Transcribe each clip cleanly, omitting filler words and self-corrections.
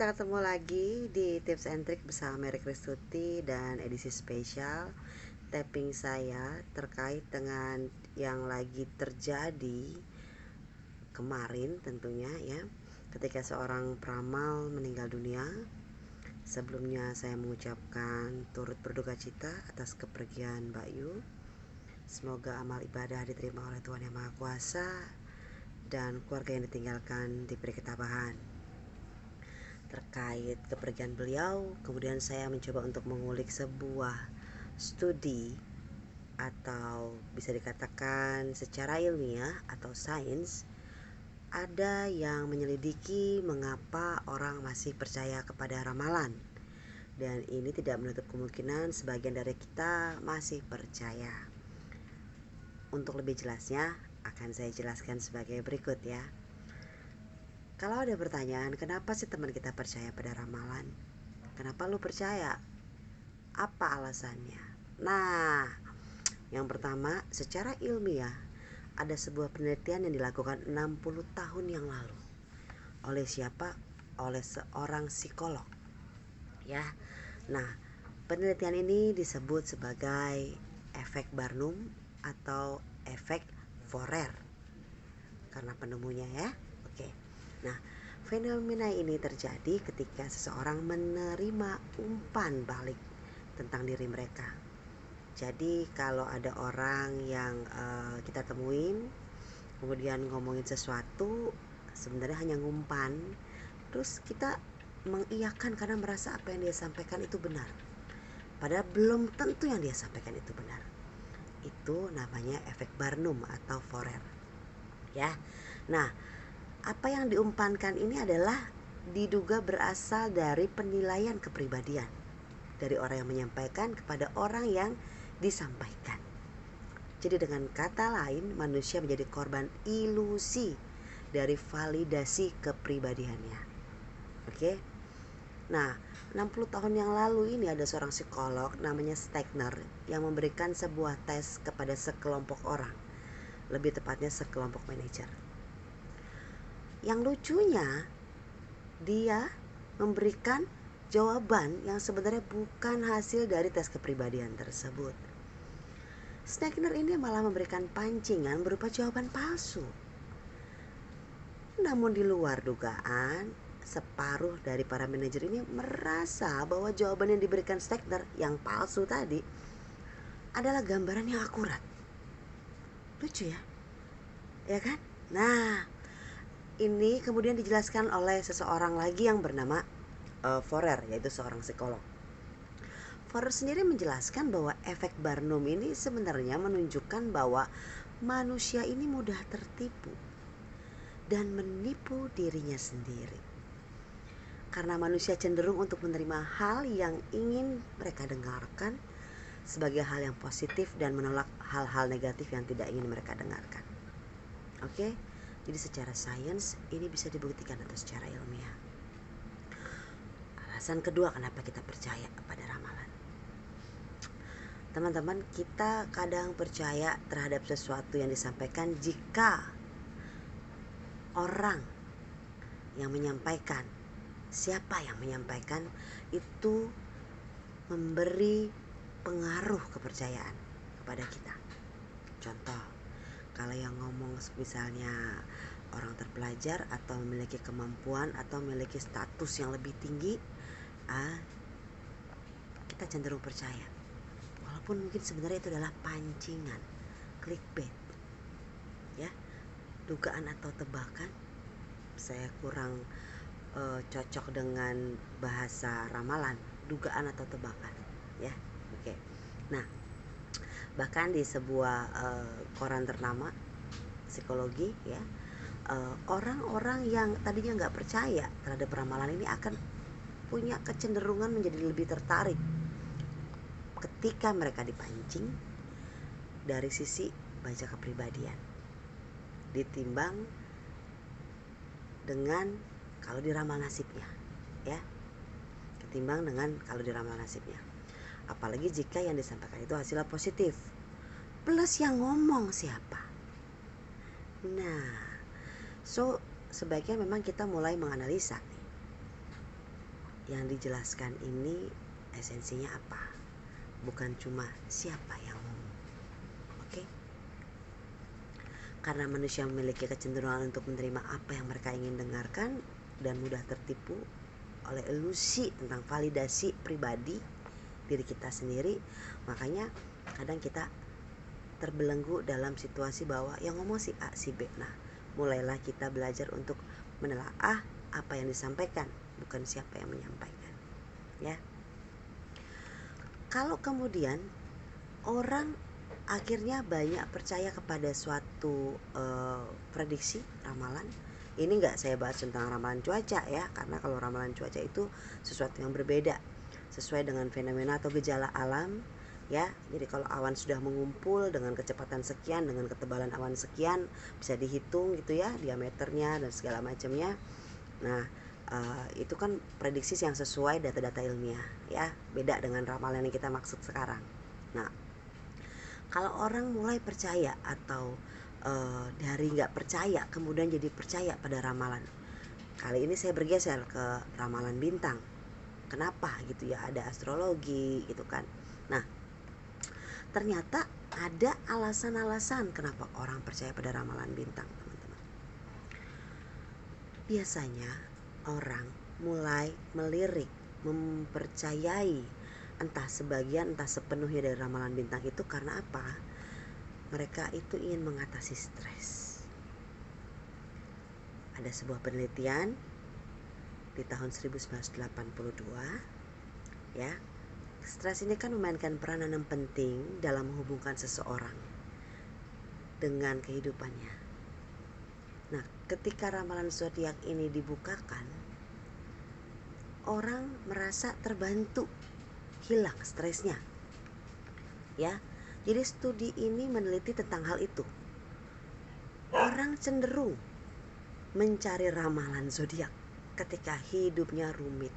kita ketemu lagi di Tips and Trick bersama Mary Kristuti dan edisi spesial tapping saya terkait dengan yang lagi terjadi kemarin tentunya ya, ketika seorang peramal meninggal dunia. Sebelumnya saya mengucapkan turut berduka cita atas kepergian Mbak Yu. Semoga amal ibadah diterima oleh Tuhan Yang Maha Kuasa dan keluarga yang ditinggalkan diberi ketabahan. Terkait kepergian beliau, kemudian saya mencoba untuk mengulik sebuah studi atau bisa dikatakan secara ilmiah atau sains. Ada yang menyelidiki mengapa orang masih percaya kepada ramalan, dan ini tidak menutup kemungkinan sebagian dari kita masih percaya. Untuk lebih jelasnya akan saya jelaskan sebagai berikut ya. Kalau ada pertanyaan, kenapa sih teman kita percaya pada ramalan? Kenapa lu percaya? Apa alasannya? Nah, yang pertama, secara ilmiah ada sebuah penelitian yang dilakukan 60 tahun yang lalu. Oleh siapa? Oleh seorang psikolog. Ya. Nah, penelitian ini disebut sebagai efek Barnum atau efek Forer karena penemunya ya. Oke. Nah, fenomena ini terjadi ketika seseorang menerima umpan balik tentang diri mereka. Jadi kalau ada orang yang kita temuin kemudian ngomongin sesuatu, sebenarnya hanya ngumpan, terus kita mengiyakan karena merasa apa yang dia sampaikan itu benar, padahal belum tentu yang dia sampaikan itu benar. Itu namanya efek Barnum atau Forer ya. Nah, apa yang diumpankan ini adalah diduga berasal dari penilaian kepribadian dari orang yang menyampaikan kepada orang yang disampaikan. Jadi dengan kata lain, manusia menjadi korban ilusi dari validasi kepribadiannya. Oke. Nah, 60 tahun yang lalu ini ada seorang psikolog namanya Stegner yang memberikan sebuah tes kepada sekelompok orang, lebih tepatnya sekelompok manajer. Yang lucunya, dia memberikan jawaban yang sebenarnya bukan hasil dari tes kepribadian tersebut. Stegner ini malah memberikan pancingan berupa jawaban palsu. Namun di luar dugaan, separuh dari para manajer ini merasa bahwa jawaban yang diberikan Stegner yang palsu tadi adalah gambaran yang akurat. Lucu ya? Ya kan? Nah, ini kemudian dijelaskan oleh seseorang lagi yang bernama Forer, yaitu seorang psikolog. Forer sendiri menjelaskan bahwa efek Barnum ini sebenarnya menunjukkan bahwa manusia ini mudah tertipu dan menipu dirinya sendiri. Karena manusia cenderung untuk menerima hal yang ingin mereka dengarkan sebagai hal yang positif dan menolak hal-hal negatif yang tidak ingin mereka dengarkan. Oke? Jadi secara sains ini bisa dibuktikan atau secara ilmiah. Alasan kedua kenapa kita percaya pada ramalan. Teman-teman, kita kadang percaya terhadap sesuatu yang disampaikan jika orang yang menyampaikan, siapa yang menyampaikan itu memberi pengaruh kepercayaan kepada kita. Contoh, kalau yang ngomong misalnya orang terpelajar atau memiliki kemampuan atau memiliki status yang lebih tinggi, kita cenderung percaya, walaupun mungkin sebenarnya itu adalah pancingan, clickbait ya, dugaan atau tebakan. Saya kurang cocok dengan bahasa ramalan, dugaan atau tebakan ya. Oke. Nah, bahkan di sebuah koran ternama psikologi ya, orang-orang yang tadinya nggak percaya terhadap ramalan ini akan punya kecenderungan menjadi lebih tertarik ketika mereka dipancing dari sisi baca kepribadian, ditimbang dengan kalau diramal nasibnya ya, ketimbang dengan kalau diramal nasibnya. Apalagi jika yang disampaikan itu hasilnya positif, plus yang ngomong siapa. Nah, sebaiknya memang kita mulai menganalisa nih, yang dijelaskan ini esensinya apa, bukan cuma siapa yang ngomong. Oke? Karena manusia memiliki kecenderungan untuk menerima apa yang mereka ingin dengarkan dan mudah tertipu oleh ilusi tentang validasi pribadi diri kita sendiri, makanya kadang kita terbelenggu dalam situasi bahwa yang ngomong si A si B. Nah, mulailah kita belajar untuk menelaah apa yang disampaikan, bukan siapa yang menyampaikan, ya. Kalau kemudian orang akhirnya banyak percaya kepada suatu prediksi ramalan, ini nggak saya bahas tentang ramalan cuaca ya, karena kalau ramalan cuaca itu sesuatu yang berbeda sesuai dengan fenomena atau gejala alam ya. Jadi kalau awan sudah mengumpul dengan kecepatan sekian, dengan ketebalan awan sekian, bisa dihitung gitu ya diameternya dan segala macamnya. Nah, itu kan prediksi yang sesuai data-data ilmiah ya, beda dengan ramalan yang kita maksud sekarang. Nah, kalau orang mulai percaya atau dari nggak percaya kemudian jadi percaya pada ramalan, kali ini saya bergeser ke ramalan bintang. Kenapa gitu ya, ada astrologi gitu kan. Nah, ternyata ada alasan-alasan kenapa orang percaya pada ramalan bintang, teman-teman. Biasanya orang mulai melirik, mempercayai entah sebagian entah sepenuhnya dari ramalan bintang itu karena apa? Mereka itu ingin mengatasi stres. Ada sebuah penelitian di tahun 1982 ya. Stres ini kan memainkan peranan yang penting dalam menghubungkan seseorang dengan kehidupannya. Nah, ketika ramalan zodiak ini dibukakan, orang merasa terbantu, hilang stresnya. Ya. Jadi studi ini meneliti tentang hal itu. Orang cenderung mencari ramalan zodiak ketika hidupnya rumit.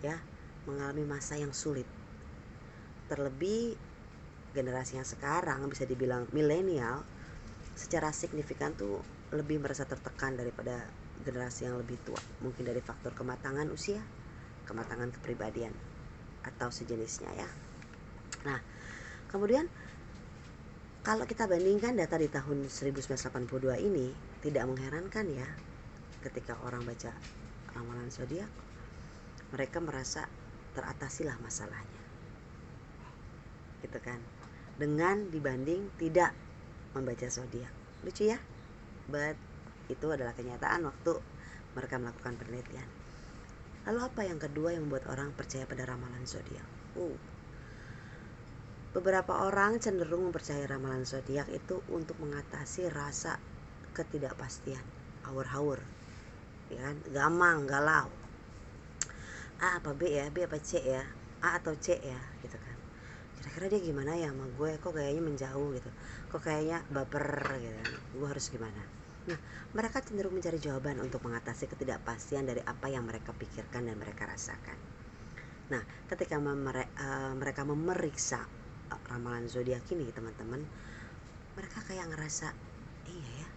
Ya, mengalami masa yang sulit. Terlebih generasi yang sekarang bisa dibilang milenial secara signifikan tuh lebih merasa tertekan daripada generasi yang lebih tua, mungkin dari faktor kematangan usia, kematangan kepribadian atau sejenisnya ya. Nah, kemudian kalau kita bandingkan data di tahun 1982 ini, tidak mengherankan ya ketika orang baca ramalan zodiak mereka merasa teratasilah masalahnya, gitu kan, dengan dibanding tidak membaca zodiak. Lucu ya, but itu adalah kenyataan waktu mereka melakukan penelitian. Lalu apa yang kedua yang membuat orang percaya pada ramalan zodiak? Beberapa orang cenderung mempercayai ramalan zodiak itu untuk mengatasi rasa ketidakpastian, haur-haur, ya kan, gamang, galau. A apa B ya, B apa C ya, A atau C ya, gitu kan. Kira-kira dia gimana ya sama gue, kok kayaknya menjauh gitu, kok kayaknya baper gitu kan, gue harus gimana. Nah, mereka cenderung mencari jawaban untuk mengatasi ketidakpastian dari apa yang mereka pikirkan dan mereka rasakan. Nah, ketika mereka memeriksa ramalan zodiak ini, teman-teman, mereka kayak ngerasa iya ya,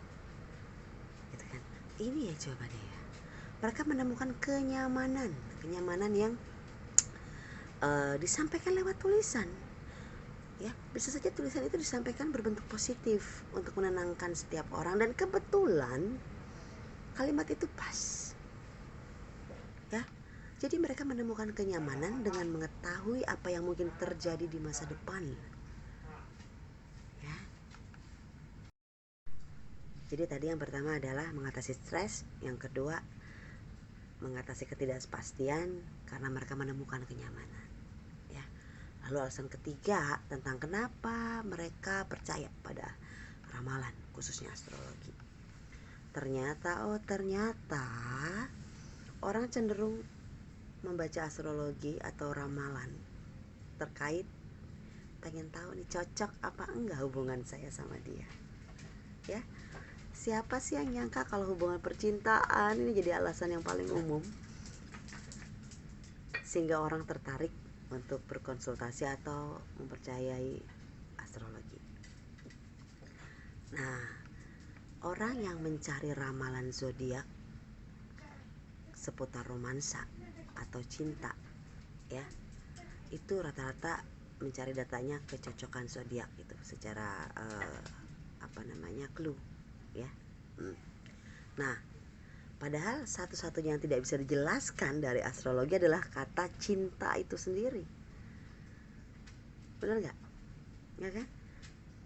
gitu kan, ini ya jawabannya ya. Mereka menemukan kenyamanan yang disampaikan lewat tulisan. Ya, bisa saja tulisan itu disampaikan berbentuk positif untuk menenangkan setiap orang, dan kebetulan kalimat itu pas. Ya, jadi mereka menemukan kenyamanan dengan mengetahui apa yang mungkin terjadi di masa depan. Ya. Jadi tadi yang pertama adalah mengatasi stres, yang kedua mengatasi ketidakpastian karena mereka menemukan kenyamanan. Ya. Lalu alasan ketiga tentang kenapa mereka percaya pada ramalan, khususnya astrologi. Ternyata orang cenderung membaca astrologi atau ramalan terkait pengen tahu nih cocok apa enggak hubungan saya sama dia. Ya, siapa sih yang nyangka kalau hubungan percintaan ini jadi alasan yang paling umum sehingga orang tertarik untuk berkonsultasi atau mempercayai astrologi. Nah, orang yang mencari ramalan zodiak seputar romansa atau cinta ya, itu rata-rata mencari datanya kecocokan zodiak gitu secara clue ya. Nah, padahal satu-satunya yang tidak bisa dijelaskan dari astrologi adalah kata cinta itu sendiri. Benar nggak? Ya kan?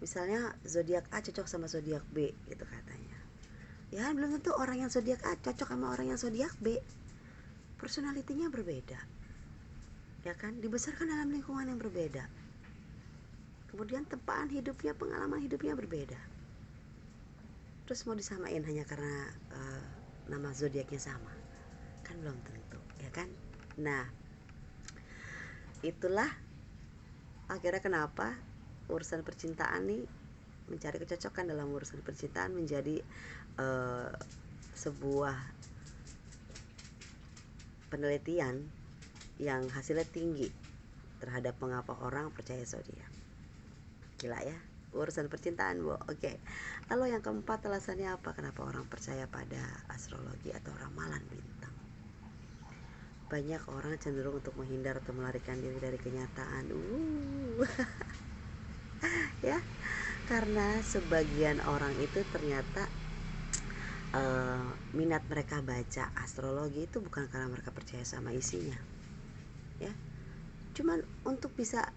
Misalnya zodiak A cocok sama zodiak B gitu katanya. Ya belum tentu orang yang zodiak A cocok sama orang yang zodiak B. Personalitinya berbeda. Ya kan? Dibesarkan dalam lingkungan yang berbeda. Kemudian tempaan hidupnya, pengalaman hidupnya berbeda. Terus mau disamain hanya karena nama zodiaknya sama? Kan belum tentu, ya kan? Nah, itulah akhirnya kenapa urusan percintaan nih, mencari kecocokan dalam urusan percintaan menjadi sebuah penelitian yang hasilnya tinggi terhadap mengapa orang percaya zodiak. Gila ya, urusan percintaan, Bu. Oke. Lalu yang keempat, alasannya apa kenapa orang percaya pada astrologi atau ramalan bintang? Banyak orang cenderung untuk menghindar atau melarikan diri dari kenyataan. Ya, karena sebagian orang itu ternyata minat mereka baca astrologi itu bukan karena mereka percaya sama isinya, ya, cuman untuk bisa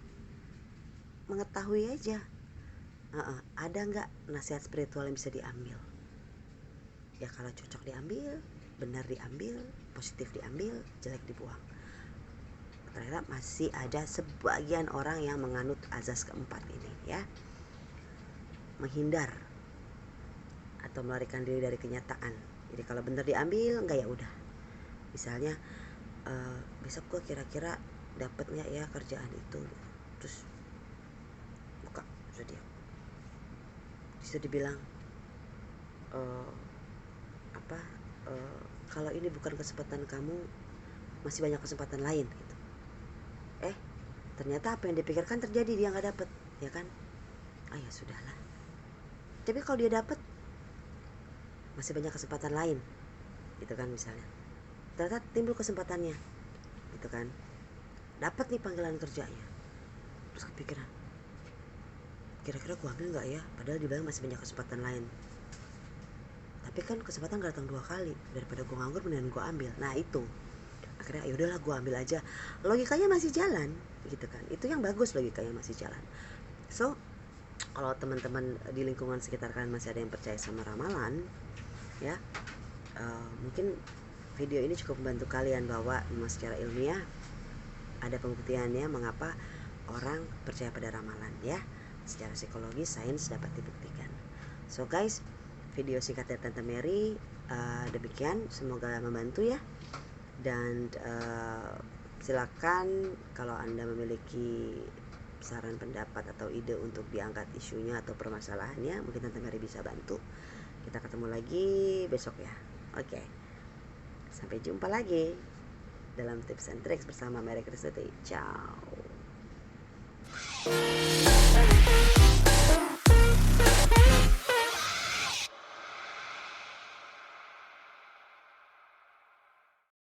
mengetahui aja ada nggak nasihat spiritual yang bisa diambil. Ya kalau cocok diambil, benar diambil, positif diambil, jelek dibuang. Ternyata masih ada sebagian orang yang menganut azas keempat ini ya, menghindar atau melarikan diri dari kenyataan. Jadi kalau benar diambil, enggak ya udah. Misalnya besok gue kira-kira dapat nggak ya kerjaan itu, terus buka zodiak, bisa dibilang kalau ini bukan kesempatan kamu, masih banyak kesempatan lain gitu. Ternyata apa yang dipikirkan terjadi, dia nggak dapet, ya kan? Ya sudahlah. Tapi kalau dia dapet, masih banyak kesempatan lain, gitu kan misalnya. Ternyata timbul kesempatannya, gitu kan? Dapat nih panggilan kerjanya, terus kepikiran, kira-kira gue ambil nggak ya? Padahal dibilang masih banyak kesempatan lain. Tapi kan kesempatan gak datang 2 kali, daripada gue nganggur mendingan gue ambil. Nah itu akhirnya yaudahlah gue ambil aja, logikanya masih jalan gitu kan. Itu yang bagus, logikanya masih jalan. So kalau teman-teman di lingkungan sekitar kalian masih ada yang percaya sama ramalan ya, mungkin video ini cukup membantu kalian bahwa memang secara ilmiah ada pembuktiannya mengapa orang percaya pada ramalan ya. Secara psikologi, sains dapat dibuktikan. So guys, video singkat dari Tante Mary demikian, semoga membantu ya. Dan silakan kalau Anda memiliki saran, pendapat atau ide untuk diangkat isunya atau permasalahannya, mungkin Tante Mary bisa bantu. Kita ketemu lagi besok ya. Oke. Sampai jumpa lagi dalam tips and tricks bersama Mary Kristuti. Ciao.